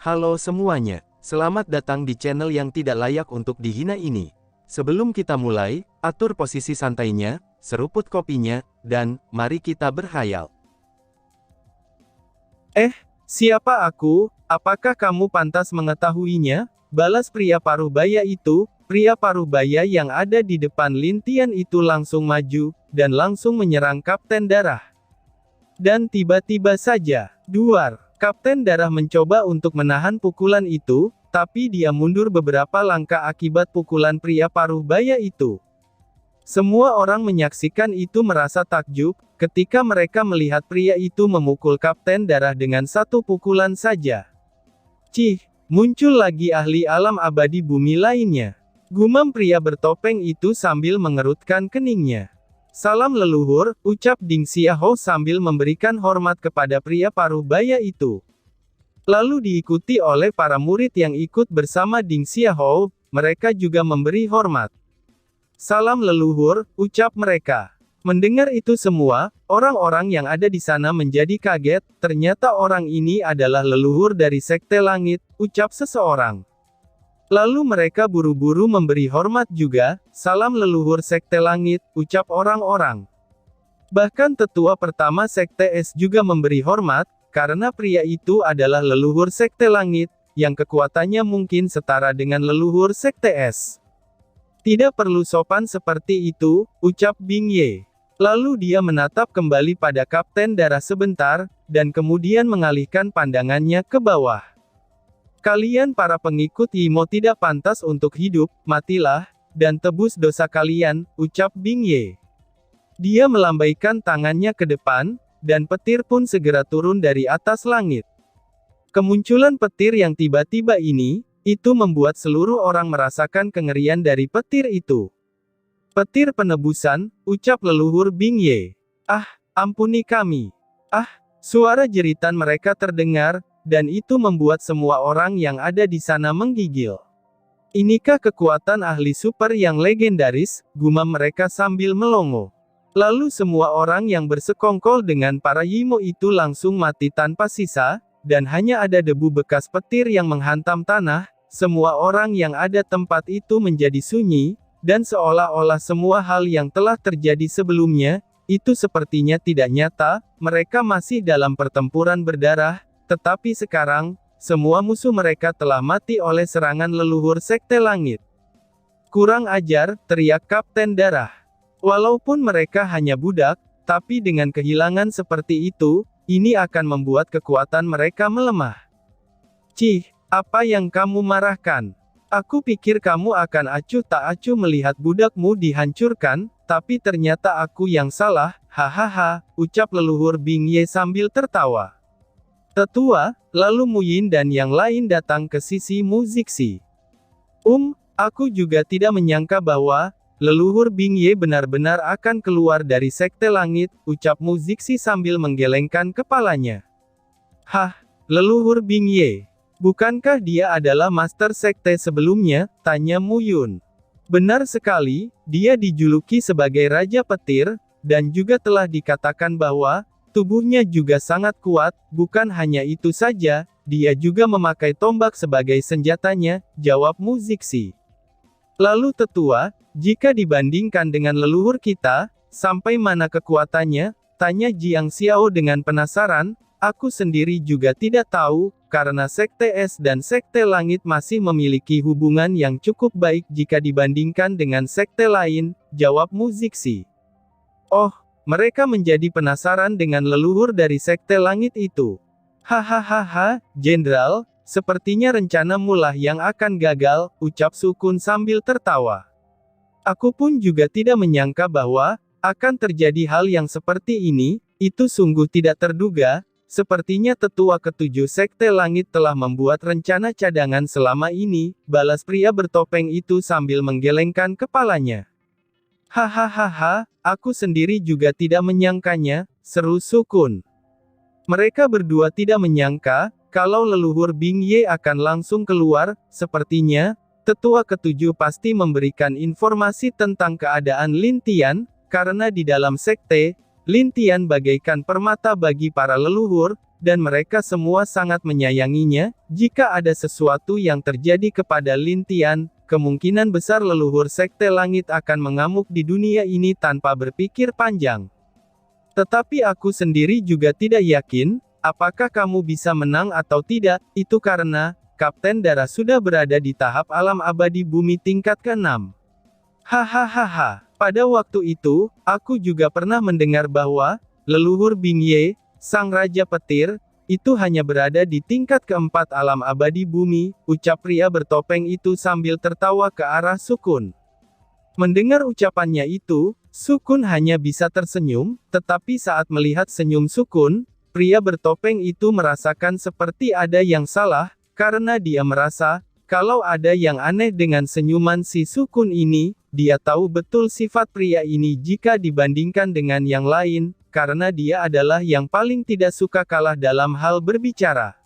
Halo semuanya, selamat datang di channel yang tidak layak untuk dihina ini. Sebelum kita mulai, atur posisi santainya, seruput kopinya, dan mari kita berhayal. Siapa aku? Apakah kamu pantas mengetahuinya? Balas pria Parubaya itu. Pria Parubaya yang ada di depan Lintian itu langsung maju, dan langsung menyerang Kapten Darah. Dan tiba-tiba saja, duar, Kapten Darah mencoba untuk menahan pukulan itu, tapi dia mundur beberapa langkah akibat pukulan pria Parubaya itu. Semua orang menyaksikan itu merasa takjub, ketika mereka melihat pria itu memukul Kapten Darah dengan satu pukulan saja. Cih, muncul lagi ahli alam abadi bumi lainnya. Gumam pria bertopeng itu sambil mengerutkan keningnya. Salam leluhur, ucap Ding Xiaohou sambil memberikan hormat kepada pria Parubaya itu. Lalu diikuti oleh para murid yang ikut bersama Ding Xiaohou, mereka juga memberi hormat. Salam leluhur, ucap mereka. Mendengar itu semua, orang-orang yang ada di sana menjadi kaget, ternyata orang ini adalah leluhur dari Sekte Langit, ucap seseorang. Lalu mereka buru-buru memberi hormat juga, salam leluhur Sekte Langit, ucap orang-orang. Bahkan tetua pertama Sekte Es juga memberi hormat, karena pria itu adalah leluhur Sekte Langit, yang kekuatannya mungkin setara dengan leluhur Sekte Es. Tidak perlu sopan seperti itu, ucap Bing Ye. Lalu dia menatap kembali pada Kapten Darah sebentar, dan kemudian mengalihkan pandangannya ke bawah. Kalian para pengikut Yimo tidak pantas untuk hidup, matilah, dan tebus dosa kalian, ucap Bing Ye. Dia melambaikan tangannya ke depan, dan petir pun segera turun dari atas langit. Kemunculan petir yang tiba-tiba ini, itu membuat seluruh orang merasakan kengerian dari petir itu. Petir penebusan, ucap leluhur Bing Ye. Ampuni kami. Suara jeritan mereka terdengar, dan itu membuat semua orang yang ada di sana menggigil. Inikah kekuatan ahli super yang legendaris, gumam mereka sambil melongo. Lalu semua orang yang bersekongkol dengan para Yimo itu langsung mati tanpa sisa, dan hanya ada debu bekas petir yang menghantam tanah. Semua orang yang ada tempat itu menjadi sunyi, dan seolah-olah semua hal yang telah terjadi sebelumnya, itu sepertinya tidak nyata, mereka masih dalam pertempuran berdarah, tetapi sekarang, semua musuh mereka telah mati oleh serangan leluhur Sekte Langit. Kurang ajar, teriak Kapten Darah. Walaupun mereka hanya budak, tapi dengan kehilangan seperti itu, ini akan membuat kekuatan mereka melemah. Cih, apa yang kamu marahkan? Aku pikir kamu akan acuh tak acuh melihat budakmu dihancurkan, tapi ternyata aku yang salah, hahaha, ucap leluhur Bing Ye sambil tertawa. Tetua, lalu Mu Yin dan yang lain datang ke sisi Mu Zixi. Aku juga tidak menyangka bahwa, leluhur Bing Ye benar-benar akan keluar dari Sekte Langit, ucap Mu Zixi sambil menggelengkan kepalanya. Leluhur Bing Ye. Bukankah dia adalah Master Sekte sebelumnya, tanya Mu Yun. Benar sekali, dia dijuluki sebagai Raja Petir, dan juga telah dikatakan bahwa, tubuhnya juga sangat kuat, bukan hanya itu saja, dia juga memakai tombak sebagai senjatanya, jawab Mu Zixi. Lalu tetua, jika dibandingkan dengan leluhur kita, sampai mana kekuatannya? Tanya Jiang Xiao dengan penasaran. Aku sendiri juga tidak tahu, karena Sekte Es dan Sekte Langit masih memiliki hubungan yang cukup baik jika dibandingkan dengan sekte lain, jawab Mu Zixi. Mereka menjadi penasaran dengan leluhur dari Sekte Langit itu. Hahaha, Jenderal, sepertinya rencanamu lah yang akan gagal, ucap Sukun sambil tertawa. Aku pun juga tidak menyangka bahwa, akan terjadi hal yang seperti ini, itu sungguh tidak terduga, sepertinya tetua ketujuh Sekte Langit telah membuat rencana cadangan selama ini, balas pria bertopeng itu sambil menggelengkan kepalanya. Hahaha, aku sendiri juga tidak menyangkanya, seru Sukun. Mereka berdua tidak menyangka, kalau leluhur Bing Ye akan langsung keluar, sepertinya, tetua ketujuh pasti memberikan informasi tentang keadaan Lintian, karena di dalam sekte, Lin Tian bagaikan permata bagi para leluhur, dan mereka semua sangat menyayanginya. Jika ada sesuatu yang terjadi kepada Lin Tian, kemungkinan besar leluhur Sekte Langit akan mengamuk di dunia ini tanpa berpikir panjang. Tetapi aku sendiri juga tidak yakin, apakah kamu bisa menang atau tidak, itu karena, Kapten Dara sudah berada di tahap alam abadi bumi tingkat ke-6. Hahaha, pada waktu itu, aku juga pernah mendengar bahwa, leluhur Bing Ye, sang Raja Petir, itu hanya berada di tingkat ke-4 alam abadi bumi, ucap pria bertopeng itu sambil tertawa ke arah Sukun. Mendengar ucapannya itu, Sukun hanya bisa tersenyum, tetapi saat melihat senyum Sukun, pria bertopeng itu merasakan seperti ada yang salah, karena dia merasa, kalau ada yang aneh dengan senyuman si Sukun ini, dia tahu betul sifat pria ini jika dibandingkan dengan yang lain, karena dia adalah yang paling tidak suka kalah dalam hal berbicara.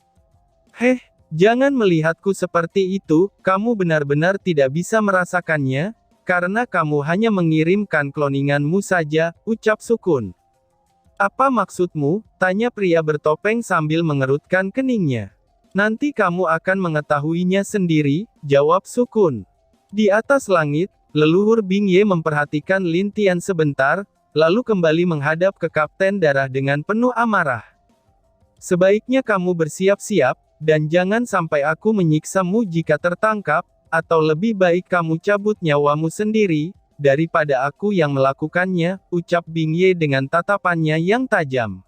Heh, jangan melihatku seperti itu, kamu benar-benar tidak bisa merasakannya, karena kamu hanya mengirimkan kloninganmu saja, ucap Sukun. Apa maksudmu? Tanya pria bertopeng sambil mengerutkan keningnya. Nanti kamu akan mengetahuinya sendiri, jawab Sukun. Di atas langit, leluhur Bing Ye memperhatikan Lin Tian sebentar, lalu kembali menghadap ke Kapten Darah dengan penuh amarah. Sebaiknya kamu bersiap-siap, dan jangan sampai aku menyiksamu jika tertangkap, atau lebih baik kamu cabut nyawamu sendiri, daripada aku yang melakukannya, ucap Bing Ye dengan tatapannya yang tajam.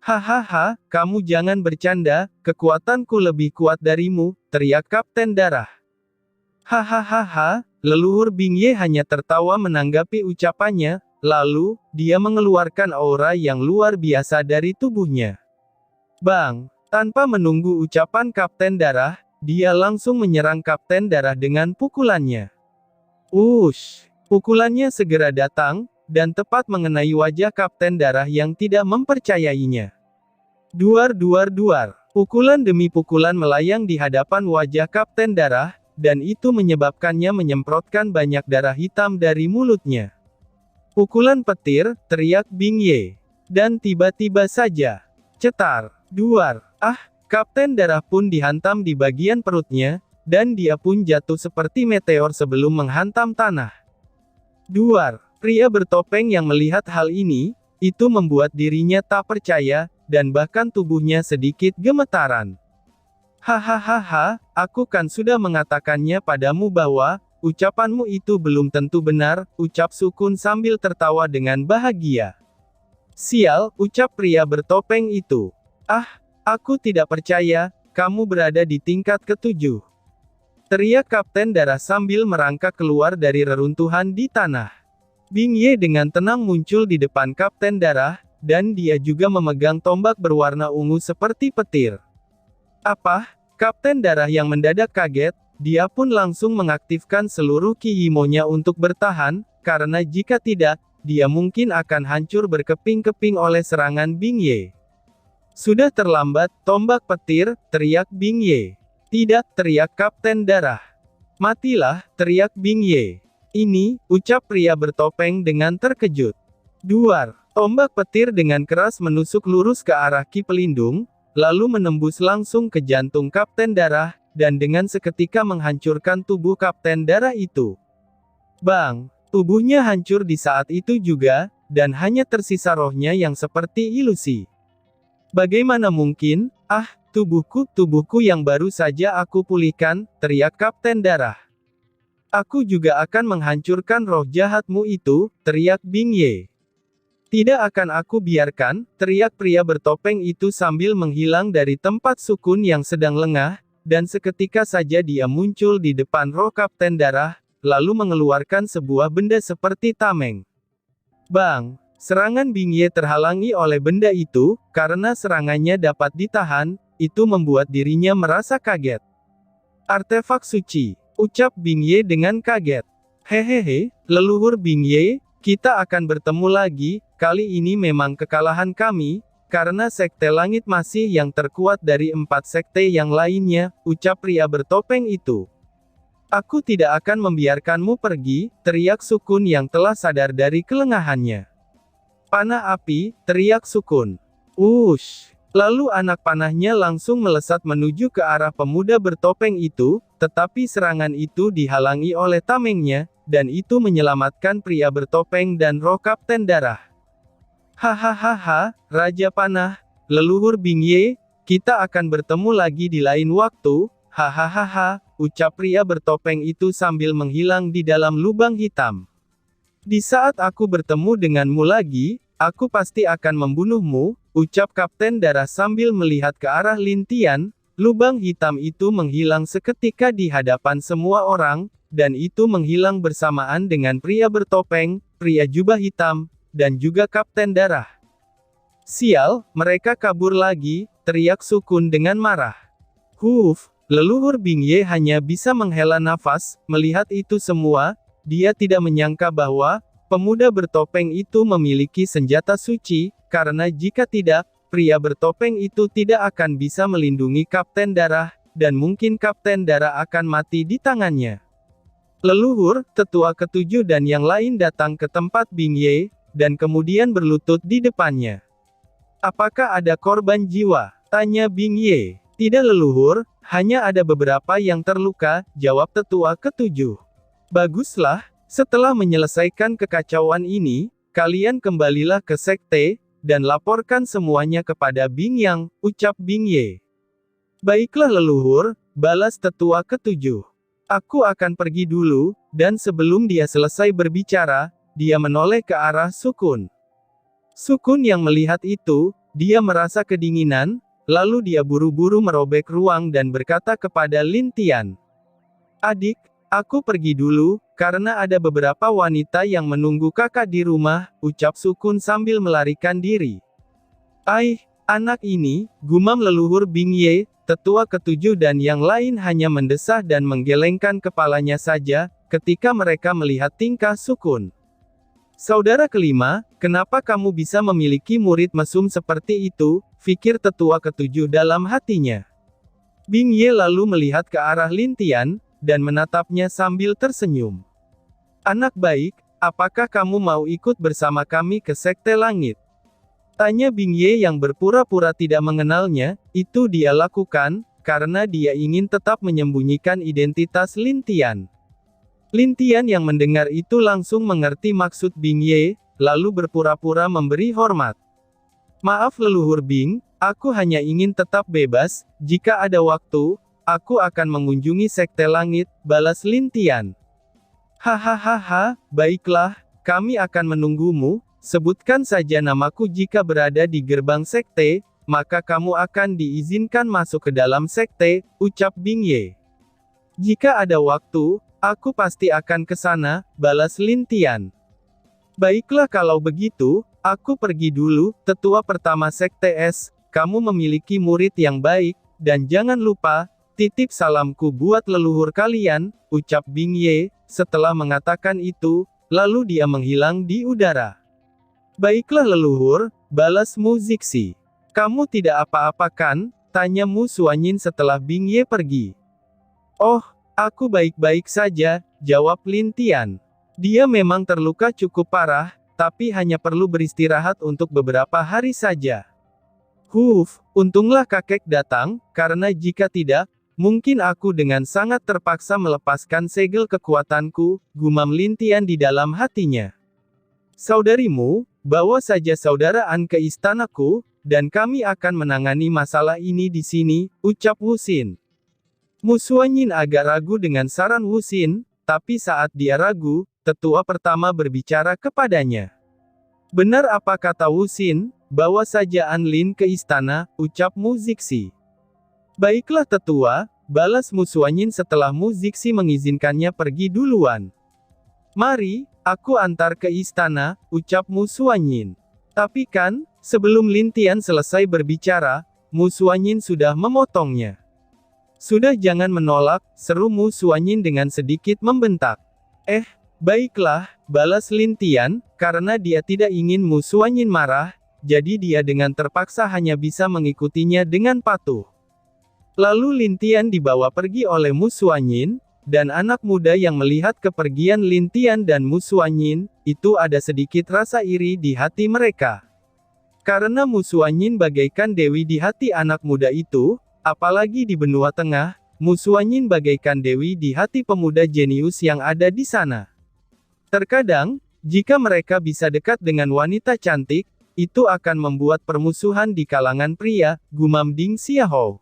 Hahaha, kamu jangan bercanda, kekuatanku lebih kuat darimu, teriak Kapten Darah. Hahaha, leluhur Bing Ye hanya tertawa menanggapi ucapannya, lalu, dia mengeluarkan aura yang luar biasa dari tubuhnya. Bang! Tanpa menunggu ucapan Kapten Darah, dia langsung menyerang Kapten Darah dengan pukulannya. Ush! Pukulannya segera datang, dan tepat mengenai wajah Kapten Darah yang tidak mempercayainya. Duar duar duar. Pukulan demi pukulan melayang di hadapan wajah Kapten Darah, dan itu menyebabkannya menyemprotkan banyak darah hitam dari mulutnya. Pukulan petir, teriak Bing Ye. Dan tiba-tiba saja, cetar, duar, Kapten Darah pun dihantam di bagian perutnya, dan dia pun jatuh seperti meteor sebelum menghantam tanah. Duar. Pria bertopeng yang melihat hal ini, itu membuat dirinya tak percaya, dan bahkan tubuhnya sedikit gemetaran. Hahaha, aku kan sudah mengatakannya padamu bahwa, ucapanmu itu belum tentu benar, ucap Sukun sambil tertawa dengan bahagia. Sial, ucap pria bertopeng itu. Aku tidak percaya, kamu berada di tingkat ke-7. Teriak Kapten Darah sambil merangkak keluar dari reruntuhan di tanah. Bing Ye dengan tenang muncul di depan Kapten Darah, dan dia juga memegang tombak berwarna ungu seperti petir. Apa? Kapten Darah yang mendadak kaget, dia pun langsung mengaktifkan seluruh Ki Yimo-nya untuk bertahan, karena jika tidak, dia mungkin akan hancur berkeping-keping oleh serangan Bing Ye. Sudah terlambat, tombak petir, teriak Bing Ye. Tidak, teriak Kapten Darah. Matilah, teriak Bing Ye. Ini, ucap pria bertopeng dengan terkejut. Duar, tombak petir dengan keras menusuk lurus ke arah Ki Pelindung, lalu menembus langsung ke jantung Kapten Darah, dan dengan seketika menghancurkan tubuh Kapten Darah itu. Bang! Tubuhnya hancur di saat itu juga, dan hanya tersisa rohnya yang seperti ilusi. Bagaimana mungkin? Tubuhku yang baru saja aku pulihkan, teriak Kapten Darah. Aku juga akan menghancurkan roh jahatmu itu, teriak Bing Ye. Tidak akan aku biarkan, teriak pria bertopeng itu sambil menghilang dari tempat Sukun yang sedang lengah, dan seketika saja dia muncul di depan roh Kapten Darah, lalu mengeluarkan sebuah benda seperti tameng. Bang! Serangan Bing Ye terhalangi oleh benda itu, karena serangannya dapat ditahan, itu membuat dirinya merasa kaget. Artefak suci. Ucap Bing Ye dengan kaget. Hehehe, leluhur Bing Ye, kita akan bertemu lagi, kali ini memang kekalahan kami, karena Sekte Langit masih yang terkuat dari 4 sekte yang lainnya, ucap pria bertopeng itu. Aku tidak akan membiarkanmu pergi, teriak Sukun yang telah sadar dari kelengahannya. Panah api, teriak Sukun. Wush! Lalu anak panahnya langsung melesat menuju ke arah pemuda bertopeng itu, tetapi serangan itu dihalangi oleh tamengnya, dan itu menyelamatkan pria bertopeng dan roh Kapten Darah. Hahaha, Raja Panah, leluhur Bingye, kita akan bertemu lagi di lain waktu, hahaha, ucap pria bertopeng itu sambil menghilang di dalam lubang hitam. Di saat aku bertemu denganmu lagi, aku pasti akan membunuhmu, ucap Kapten Darah sambil melihat ke arah Lin Tian. Lubang hitam itu menghilang seketika di hadapan semua orang, dan itu menghilang bersamaan dengan pria bertopeng, pria jubah hitam, dan juga Kapten Darah. Sial, mereka kabur lagi, teriak Sukun dengan marah. Leluhur Bingye hanya bisa menghela nafas, melihat itu semua, dia tidak menyangka bahwa, pemuda bertopeng itu memiliki senjata suci, karena jika tidak, pria bertopeng itu tidak akan bisa melindungi Kapten Darah, dan mungkin Kapten Darah akan mati di tangannya. Leluhur, tetua ketujuh dan yang lain datang ke tempat Bingye, dan kemudian berlutut di depannya. Apakah ada korban jiwa? Tanya Bingye. Tidak leluhur, hanya ada beberapa yang terluka, jawab tetua ketujuh. Baguslah, setelah menyelesaikan kekacauan ini, kalian kembalilah ke sekte, dan laporkan semuanya kepada Bingyang, ucap Bingye. Baiklah leluhur, balas tetua ketujuh. Aku akan pergi dulu, dan sebelum dia selesai berbicara, dia menoleh ke arah Sukun. Sukun yang melihat itu, dia merasa kedinginan, lalu dia buru-buru merobek ruang dan berkata kepada Lin Tian. Adik, aku pergi dulu, karena ada beberapa wanita yang menunggu kakak di rumah, ucap Sukun sambil melarikan diri. Anak ini, gumam leluhur Bingye, tetua ketujuh dan yang lain hanya mendesah dan menggelengkan kepalanya saja, ketika mereka melihat tingkah Sukun. Saudara kelima, kenapa kamu bisa memiliki murid mesum seperti itu, pikir tetua ketujuh dalam hatinya. Bingye lalu melihat ke arah Lin Tian, dan menatapnya sambil tersenyum. Anak baik, apakah kamu mau ikut bersama kami ke Sekte Langit? Tanya Bingye yang berpura-pura tidak mengenalnya, itu dia lakukan, karena dia ingin tetap menyembunyikan identitas Lin Tian. Lin Tian yang mendengar itu langsung mengerti maksud Bingye, lalu berpura-pura memberi hormat. Maaf leluhur Bing, aku hanya ingin tetap bebas, jika ada waktu, aku akan mengunjungi Sekte Langit, balas Lin Tian. Hahaha, baiklah, kami akan menunggumu, sebutkan saja namaku jika berada di gerbang sekte, maka kamu akan diizinkan masuk ke dalam sekte, ucap Bingye. Jika ada waktu, aku pasti akan ke sana, balas Lin Tian. Baiklah kalau begitu, aku pergi dulu, tetua pertama sekte S, kamu memiliki murid yang baik, dan jangan lupa, titip salamku buat leluhur kalian, ucap Bingye. Setelah mengatakan itu, lalu dia menghilang di udara. Baiklah leluhur, balas Mu Zixi. Kamu tidak apa-apa kan? Tanya Mu Suanyin setelah Bingye pergi. Oh, aku baik-baik saja, jawab Lin Tian. Dia memang terluka cukup parah, tapi hanya perlu beristirahat untuk beberapa hari saja. Untunglah kakek datang, karena jika tidak, mungkin aku dengan sangat terpaksa melepaskan segel kekuatanku, gumam Lin Tian di dalam hatinya. Saudarimu, bawa saja saudara An ke istanaku, dan kami akan menangani masalah ini di sini, ucap Wu Xin. Mu Suanyin agak ragu dengan saran Wu Xin, tapi saat dia ragu, tetua pertama berbicara kepadanya. Benar apa kata Wu Xin, bawa saja An Lin ke istana, ucap Mu Zixi. Baiklah tetua, balas Mu Suanyin setelah Mu Zixi mengizinkannya pergi duluan. Mari, aku antar ke istana, ucap Mu Suanyin. Tapi kan, sebelum Lin Tian selesai berbicara, Mu Suanyin sudah memotongnya. Sudah jangan menolak, seru Mu Suanyin dengan sedikit membentak. Baiklah, balas Lin Tian, karena dia tidak ingin Mu Suanyin marah, jadi dia dengan terpaksa hanya bisa mengikutinya dengan patuh. Lalu Lin Tian dibawa pergi oleh Mu Suanyin, dan anak muda yang melihat kepergian Lin Tian dan Mu Suanyin, itu ada sedikit rasa iri di hati mereka. Karena Mu Suanyin bagaikan dewi di hati anak muda itu, apalagi di benua tengah, Mu Suanyin bagaikan dewi di hati pemuda jenius yang ada di sana. Terkadang, jika mereka bisa dekat dengan wanita cantik, itu akan membuat permusuhan di kalangan pria, gumam Ding Xiaohou.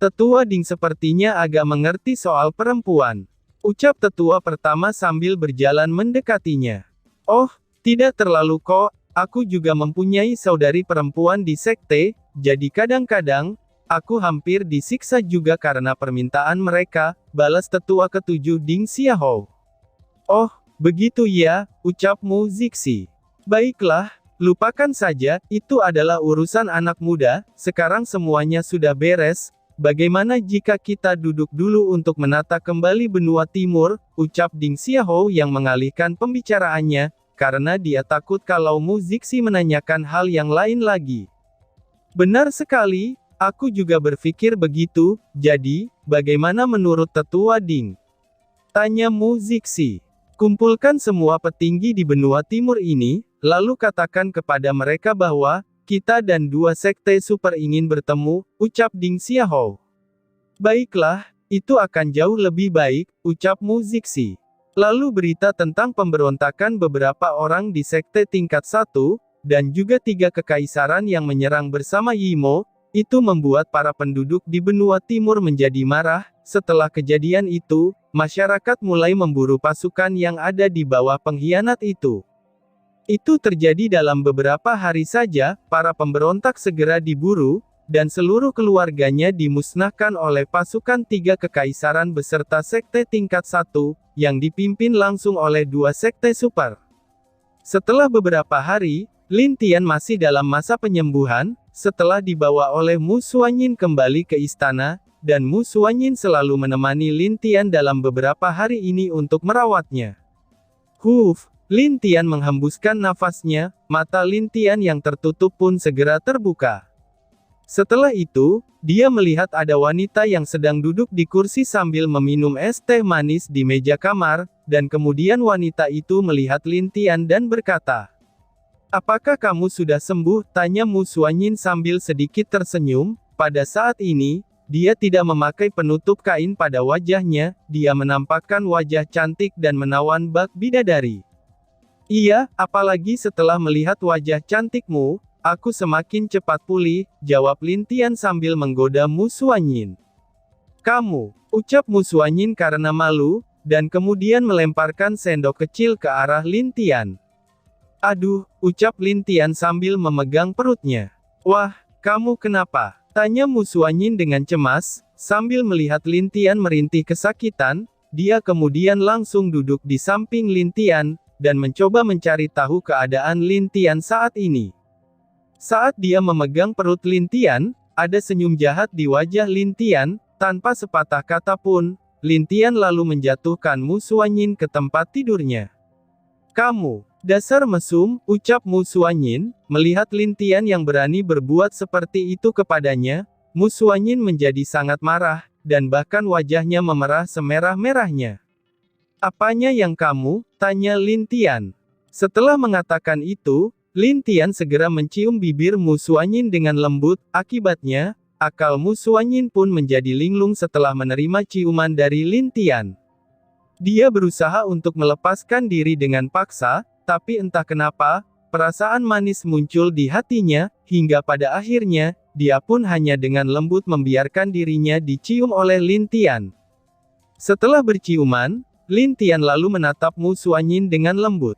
Tetua Ding sepertinya agak mengerti soal perempuan. Ucap tetua pertama sambil berjalan mendekatinya. Oh, tidak terlalu kok, aku juga mempunyai saudari perempuan di sekte, jadi kadang-kadang, aku hampir disiksa juga karena permintaan mereka, balas tetua ketujuh Ding Xiaohou. Oh, begitu ya, ucap Mu Zixi. Baiklah, lupakan saja, itu adalah urusan anak muda, sekarang semuanya sudah beres. Bagaimana jika kita duduk dulu untuk menata kembali benua timur, ucap Ding Xiaohou yang mengalihkan pembicaraannya, karena dia takut kalau Mu Zixi menanyakan hal yang lain lagi. Benar sekali, aku juga berpikir begitu, jadi, bagaimana menurut tetua Ding? Tanya Mu Zixi. Kumpulkan semua petinggi di benua timur ini, lalu katakan kepada mereka bahwa, kita dan dua sekte super ingin bertemu, ucap Ding Xiaohou. Baiklah, itu akan jauh lebih baik, ucap Mu Zixi. Lalu berita tentang pemberontakan beberapa orang di sekte tingkat 1, dan juga 3 kekaisaran yang menyerang bersama Yimo, itu membuat para penduduk di benua timur menjadi marah. Setelah kejadian itu, masyarakat mulai memburu pasukan yang ada di bawah pengkhianat itu. Itu terjadi dalam beberapa hari saja, para pemberontak segera diburu, dan seluruh keluarganya dimusnahkan oleh pasukan 3 kekaisaran beserta sekte tingkat 1, yang dipimpin langsung oleh 2 sekte super. Setelah beberapa hari, Lin Tian masih dalam masa penyembuhan, setelah dibawa oleh Mu Suanyin kembali ke istana, dan Mu Suanyin selalu menemani Lin Tian dalam beberapa hari ini untuk merawatnya. Lin Tian menghembuskan nafasnya, mata Lin Tian yang tertutup pun segera terbuka. Setelah itu, dia melihat ada wanita yang sedang duduk di kursi sambil meminum es teh manis di meja kamar, dan kemudian wanita itu melihat Lin Tian dan berkata, "Apakah kamu sudah sembuh?" tanya Mu Suanyin sambil sedikit tersenyum. Pada saat ini, dia tidak memakai penutup kain pada wajahnya, dia menampakkan wajah cantik dan menawan bak bidadari. Iya, apalagi setelah melihat wajah cantikmu, aku semakin cepat pulih, jawab Lin Tian sambil menggoda Mu Suanyin. Kamu, ucap Mu Suanyin karena malu, dan kemudian melemparkan sendok kecil ke arah Lin Tian. Aduh, ucap Lin Tian sambil memegang perutnya. Wah, kamu kenapa? Tanya Mu Suanyin dengan cemas, sambil melihat Lin Tian merintih kesakitan, dia kemudian langsung duduk di samping Lin Tian, dan mencoba mencari tahu keadaan Lin Tian saat ini. Saat dia memegang perut Lin Tian, ada senyum jahat di wajah Lin Tian, tanpa sepatah kata pun, Lin Tian lalu menjatuhkan Mu Suanyin ke tempat tidurnya. Kamu, dasar mesum, ucap Mu Suanyin, melihat Lin Tian yang berani berbuat seperti itu kepadanya, Mu Suanyin menjadi sangat marah, dan bahkan wajahnya memerah semerah-merahnya. Apanya yang kamu? Tanya Lin Tian. Setelah mengatakan itu, Lin Tian segera mencium bibir Mu Suanyin dengan lembut, akibatnya, akal Mu Suanyin pun menjadi linglung setelah menerima ciuman dari Lin Tian. Dia berusaha untuk melepaskan diri dengan paksa, tapi entah kenapa, perasaan manis muncul di hatinya, hingga pada akhirnya, dia pun hanya dengan lembut membiarkan dirinya dicium oleh Lin Tian. Setelah berciuman, Lin Tian lalu menatap Mu Suanyin dengan lembut.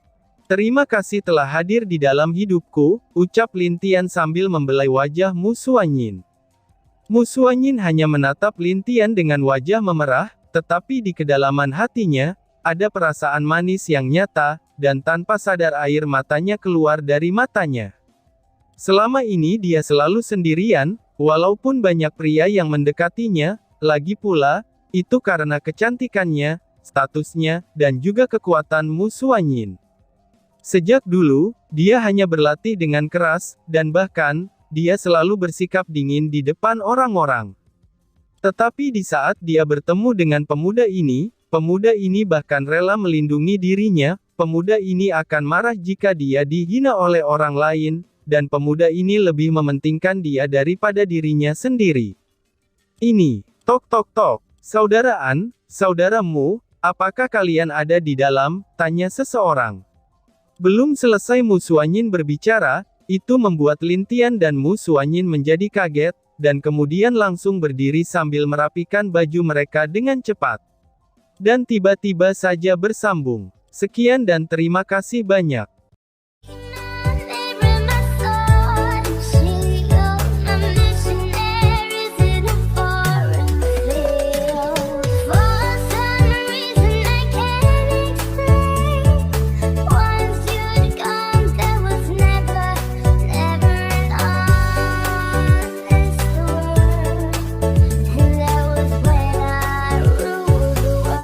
Terima kasih telah hadir di dalam hidupku, ucap Lin Tian sambil membelai wajah Mu Suanyin. Mu Suanyin hanya menatap Lin Tian dengan wajah memerah, tetapi di kedalaman hatinya, ada perasaan manis yang nyata, dan tanpa sadar air matanya keluar dari matanya. Selama ini dia selalu sendirian, walaupun banyak pria yang mendekatinya, lagi pula, itu karena kecantikannya, statusnya, dan juga kekuatan Mu Suanyin. Sejak dulu, dia hanya berlatih dengan keras, dan bahkan, dia selalu bersikap dingin di depan orang-orang. Tetapi di saat dia bertemu dengan pemuda ini bahkan rela melindungi dirinya. Pemuda ini akan marah jika dia dihina oleh orang lain, dan pemuda ini lebih mementingkan dia daripada dirinya sendiri. Ini, tok tok tok, saudaraan, saudaramu, apakah kalian ada di dalam? Tanya seseorang. Belum selesai Mu Xuanyin berbicara, itu membuat Lin Tian dan Mu Xuanyin menjadi kaget, dan kemudian langsung berdiri sambil merapikan baju mereka dengan cepat. Dan tiba-tiba saja bersambung. Sekian dan terima kasih banyak.